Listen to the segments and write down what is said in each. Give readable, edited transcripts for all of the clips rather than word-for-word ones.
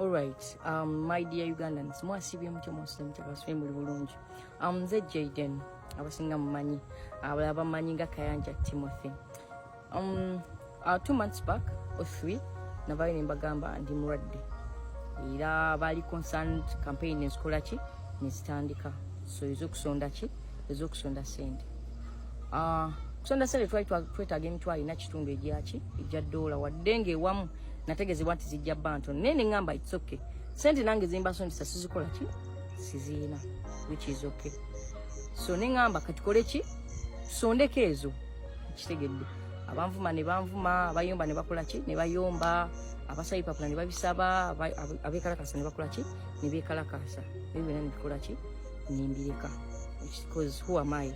All right, my dear Ugandans, mwasibye mutyo mwasibye kaswe muri bulungi. Nze Jaden abasinga mumanyi abalaba manyi nga Kayanja Timothy. 2 months back or 3 nabaye nimbagamba ndi mulwadde. Era bali concerned campaign eskola ki nistandika. So ezokusonda ki ezokusonda sente. Kusonda sente twetaaga emitwalo ina kitundu egyaki ejja dola waddenge wamu nategezebwa nti zijja bantu nene ngamba it's okay sente nange zimba sondisa sizikola ki sizina which is okay so ne ngamba katukole ki sondeke ezo kitegedde abanvuma ne banvuma abayomba ne bakola ki ne bayomba abasayi papula ne babisaba abekalakasa ne bakola ki ne bekalakasa ebyo ne bikola ki nimbireka because who am I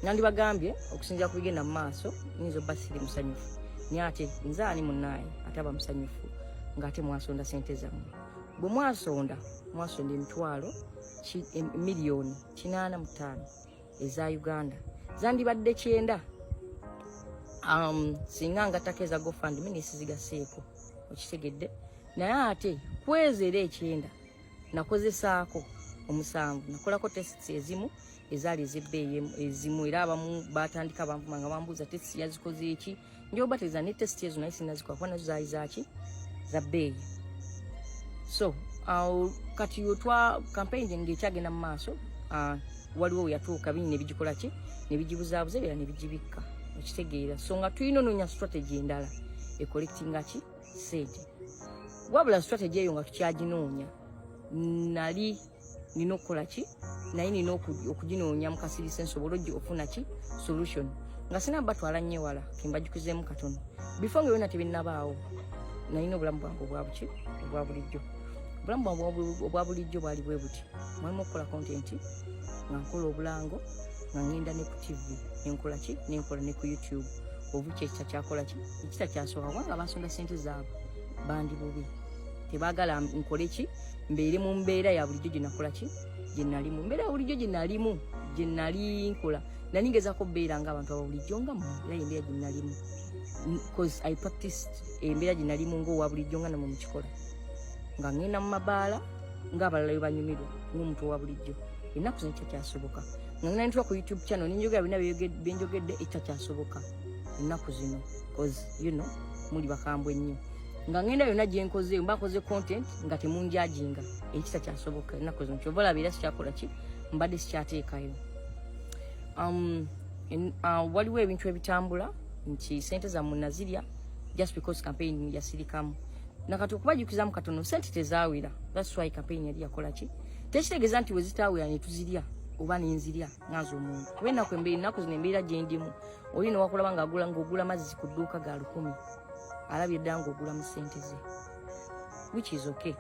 nandi bagambye okusinja kubigenda mu maaso nizo basiri musanyufu nyate nzani munaye ataba musanyufu ngate mwasonda sente zamu bwe mwasonda emitwalo milioni 85 eza Uganda zandi badde 9 singa ngatakeza GoFundMe nisizigaseeko okitegedde naye ate kwezere 9 nakozesaako omusanvu nakolako tests ezimu ezali zebbeeye ezimu era abamu batandika bamvuma nga bambuza test yazikoze eki njoba teza ne test ezo naye sinazikwa kwa nazo zaki za bbeeye so kati yotwa campaign ngekyagenda mu maaso waliwo yatuuka binne bijikola ki ne bijibuzaabuze era ne bijibikka okitegeera so nga tuyinononya strategy endala e collecting ki sente wabula strategy eyo nga tukyaginoonya nali nino kola ki naye nino okuginoonya mukasirisa nsobola ofuna ki solution nga sina batwala nnyo wala kimbajukizemu katono before nga yona tebinnabaawo nalina obulamu bwange obwa bulijjo obulamu bwange obwa bulijjo bwali bwe buti mwalimu okukola content nga nkola obulango nga ngenda ne ku TV nenkola ki nenkola ne ku YouTube obuki ekikyakola ki ekitakyasooka kubanga basonda sente zaabwe bandi bubi tebagala nkole ki mbeere mu mbeera ya bulijjo gye nakola ki gye nali mu mbeera ya bulijjo gye nali nkola naningezako beera nga abantu ababulijjo nga mu embeera gye nalimu because I practiced embeera gye nalimu ng'owa bulijjo nga namwe mukikola nga ngenda mu mabaala ng'abalala bwe banyumirwa ng'omuntu owa bulijjo ennaku zino ekikyasoboka nga ngenda nitwa ku YouTube channel ninjogera bina byenjogedde ekikyasoboka ennaku zino because you know muli bakambwe nnyo nga ngenda yonna gye nkoze mbakoze content nga temunjajinga ekikyasoboka ennaku zino kyova olabira sikyakola ki mbadde sikyateekayo waliwo ebintu ebitambula nti sente zammwe nazirya just because campaign yasirikamu nakati okubajukizamu katono sente tezaawira that's why campaign yali yakola ki tekitegeeza nti we zitaawira ne tuzirya oba nenzirya ngaza omuntu kuba ennaku ennaku zino embeera gye ndimu oli newakulaba ng'ogula mazzi ku dduuka ga 100 alabye ddala ng'ogula mu sente ze which is okay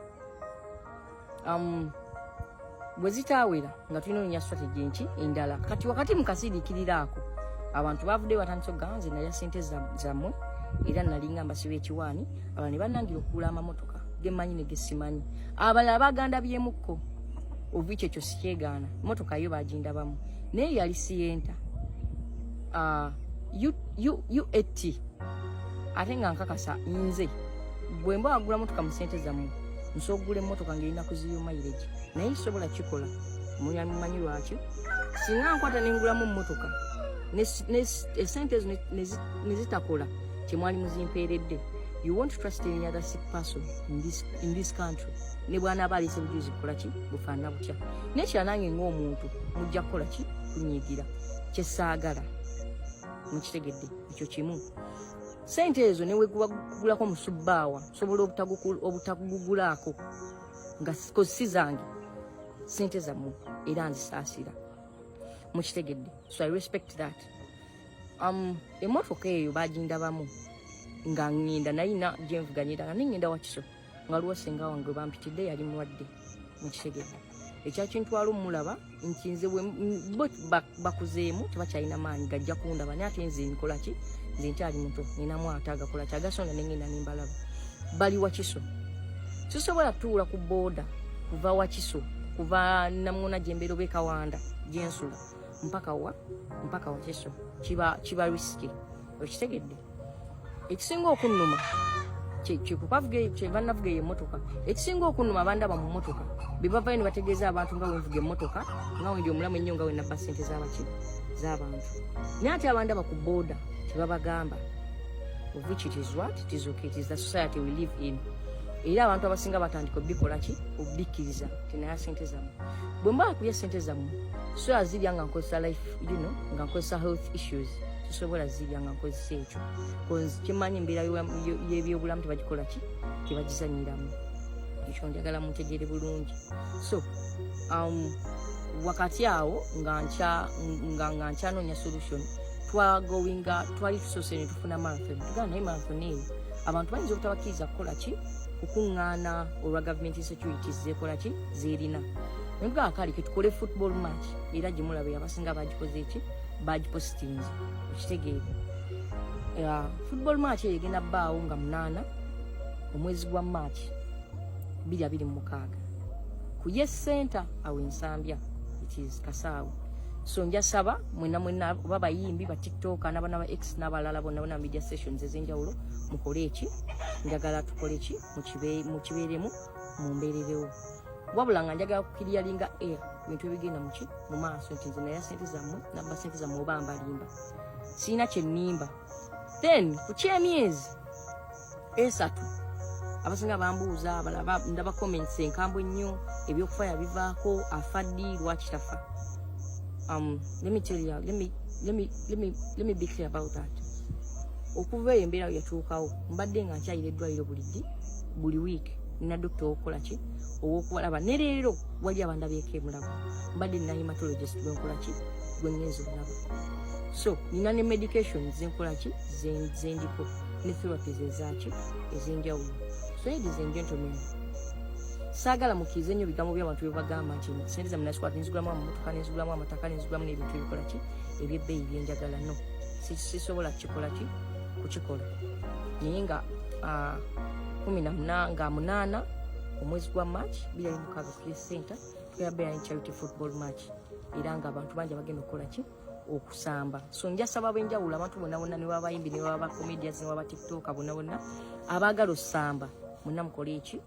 bwe zitaawera nga tulina onya strategy enki endala kati wakati mukasiriikirira ako abantu bavudde batandise okugamba nze nalya sente zammwe era nalinga mbasiba ekiwaani abalala ne bannangira okugula amamotoka gemmanyi ne gesimanyi abalala baganda byemukko obwikyo ekyo sikyegaana motoka yo bagindabamu naye yali siyenta UAT ate nga nkakasa nze bwe mba wagula motoka mu sente zammwe nsobola okugula emmotoka ng'erina kuziyo mileage naye sobola kikola mumanyi lwaki singa nkwata nengulamu mmotoka esente ezo nezitakola kyemwali muzimpeeredde you won't trust any other sick person in this country ne bw'anaaba aliise bujulizi bukola ki bufaanana butya naye kyanange ng'omuntu mujja kukola ki kunyiigira kyesaagala mukitegedde ekyo kimu sente ezo newe gulako musubbaawa sobola obutagugulaako nga si zange sente zammwe era nzisaasira mukitegedde so I respect that emotoka eyo bagindabamu nga ngenda nayina gyenvuganyira nga nengenda wakiso nga luwasenga wange bampitidde yali mulwadde mukitegedde ekyakintwala omulaba nti nze bakuzeemu tebakyalina maanyi gajja kundaba naye ate nze nkola ki nze nkyali muto ninamu ate agakola ki agasonda nengenda nimbalaba bali wakiso sisobola tuula ku booda kuva wakiso kuva namuna gyembeera oba ekawanda gyensula mpaka wakiso kiba risky okitegedde ekisinga okunnuma kikupavuge kyebanavuge emotoka ekisinga okunuma abandaba mu motoka bibavayo ne bategeeza abantu nga wenvuga emotoka nga wendi omulamu ennyo nga wenabba ssente z'abantu naye ate abandaba ku booda tebabagamba of which it is what it is okay, it is the society we live in. Era abantu abasinga batandika obikola ki obikkiriza tinaya ssente zammwe bwe mba kulya ssente zammwe so azirya nga nkozesa life nga nkozesa health issues sobola zirya nga nkozesa ekyo cause kimanyi embeera y'ebyobulamu tebagikola ki tebagizanyiramu ekyo njagala muntegeere bulungi so wakati awo nga nkyanoonya solution twali tusoose ne tufuna marathon tugana naye marathon eyo abantu bayinza obutabakkiriza kukola ki kukuŋŋaana olwa government insecurities zekola ki zeerina netugaa kale ketukole football match era gye mulabe abasinga bagikoze eki bagipositinze ekitegeere football match eyo egenda bbaawo nga 8 omwezi gwa March 2026 ku Yes Center awo Ensambya it is Kasaawo so njasaba mwena babayimbi ba TikTok n'abana ba X n'abalala bonna media sessions ez'enjawulo mukole eki njagala tukole eki mukibeeremu mumbeererewo wabula nga njagala kukiriyalinga bintu ebigenda mu maaso nti nze naye ssente zammwe nabba ssente zammwe oba mbalimba siina kye nnimba then ku kyemyezi 3 abasinga bambuuza abalaba ndaba comments enkambwe nnyo ebyokufa yabivaako afaddi lwaki tafa let me tell you let me be clear about that okuva eyo embeera yatuukawo mbadde nga nkyayira eddwaliro buli week nina dokita owokukola ki owokubalaba ne leero wali abandabyeko emulabo mbadde nina hematologist gwenkola ki gwengenza olaba so nina ne medication zenkola ki zendiko ne therapies ezaki ez'enjawulo so ladies and gentlemen saagala mukkirize nnyo bigambo by'abantu bye bagamba nti sente zammwe nazikwata nzigulamu amamotoka nenzigulamu amataka nenzigulamu n'ebintu ebikola ki ebyebbeeyi byenjagala no sisobola kukikola naye nga 8 omwezi gwa March 2026 ku Yes Center tuyabbeera charity football match era nga abantu bangi bagenda okukola ki okusamba so njasaba benjawulo abantu bonna ne babayimbi ne baba comedians ne baba TikTok bonna abaagala osamba muna mukole eki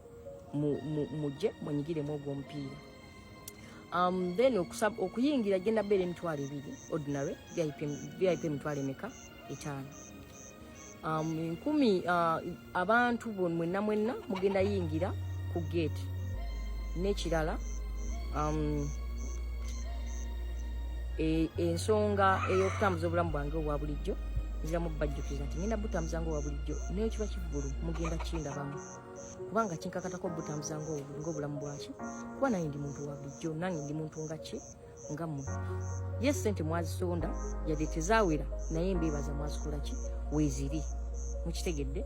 mujje mwenyigiremu ogwo omupiira then okuyingira genda bbeera emitwalo 2 ordinary VIP emitwalo 5 1000 abantu mwenna mugenda yingira ku gate n'ekirala ensonga ey'okutambuza obulamu bwange obwa bulijjo nziramu bajjukiza nti ngenda butambuza nga obwa bulijjo naye kiba kivulu mugenda kindabamu kubanga kinkakatako butambuza ng'obulamu bwaki kuba naye ndi muntu wa bulijjo nange ndi muntu nga mmwe Yes Center mwazisonda yadde tezaawera naye embeebaza mwazikola ki weeziri mukitegedde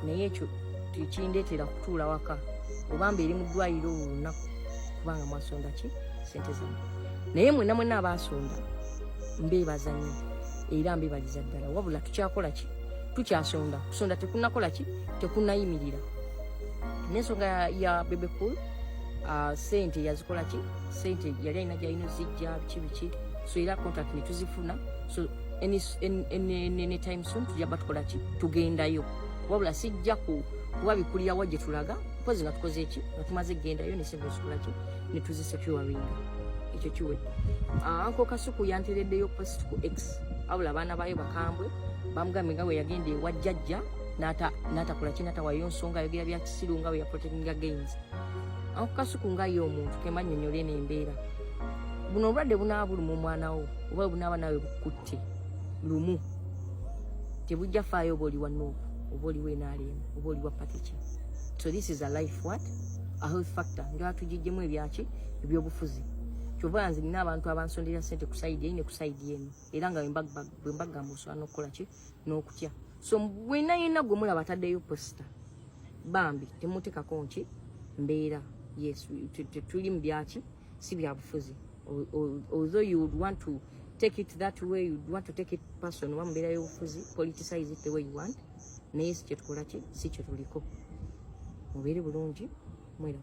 naye ekyo tekindeetera kutuula waka oba mbeeri mu ddwaliro olunaku kubanga mwasonda ki sente zammwe naye mwenna abaasonda mbeebaza nnyo era mbeebaliza ddala wabula tukyakola ki tukyasonda kusonda tekunnakola ki tekunnayimirira n'ensonga ya Bebe Cool sente yazikola ki sente yali alina gyalina zijja biki so era contract netuzifuna so any time soon tujja batukola ki tugendayo wabula sijja kuba bikulira wajje tulaga mpozi nga tukoze eki nga tumaze gendayo ne sente zikola ki netuzisecuringa ekyo kiwedde Uncle Kasuku yantereddeyo post ku X abula abaana bayo bakambwe bamugambye nga we yagenda ewa jjajja n'atakola ki n'atawayo nsonga ayogera bya kisiru nga we ya protecting against Uncle Kasuku nga ye omuntu kemannyonnyole n'embeera buno obulwadde bunaaba buluma omwana wo oba bunaaba nawe bukutte lumu tebujja faayo oba oli wa Nuupu oba oli w'NRM oba oli wa pati ki so this is a life a health factor nga tugijjemu ebyaki ebyobufuzi kyova nze nina abantu abansondera ssente ku sayidi eyi ne ku sayidi eno era nga bwe mbagamba osobola n'okukola ki n'okutya so yenna gwe mulaba ataddeyo posita bambi temuteekako nki mbeera yes tuli mu byaki si bya bufuzi although you would want to take it that way, you want to take it personal oba mbeera y'obufuzi politicize it the way you want naye si kye tukola ki si kye tuliko mubeere bulungi mwera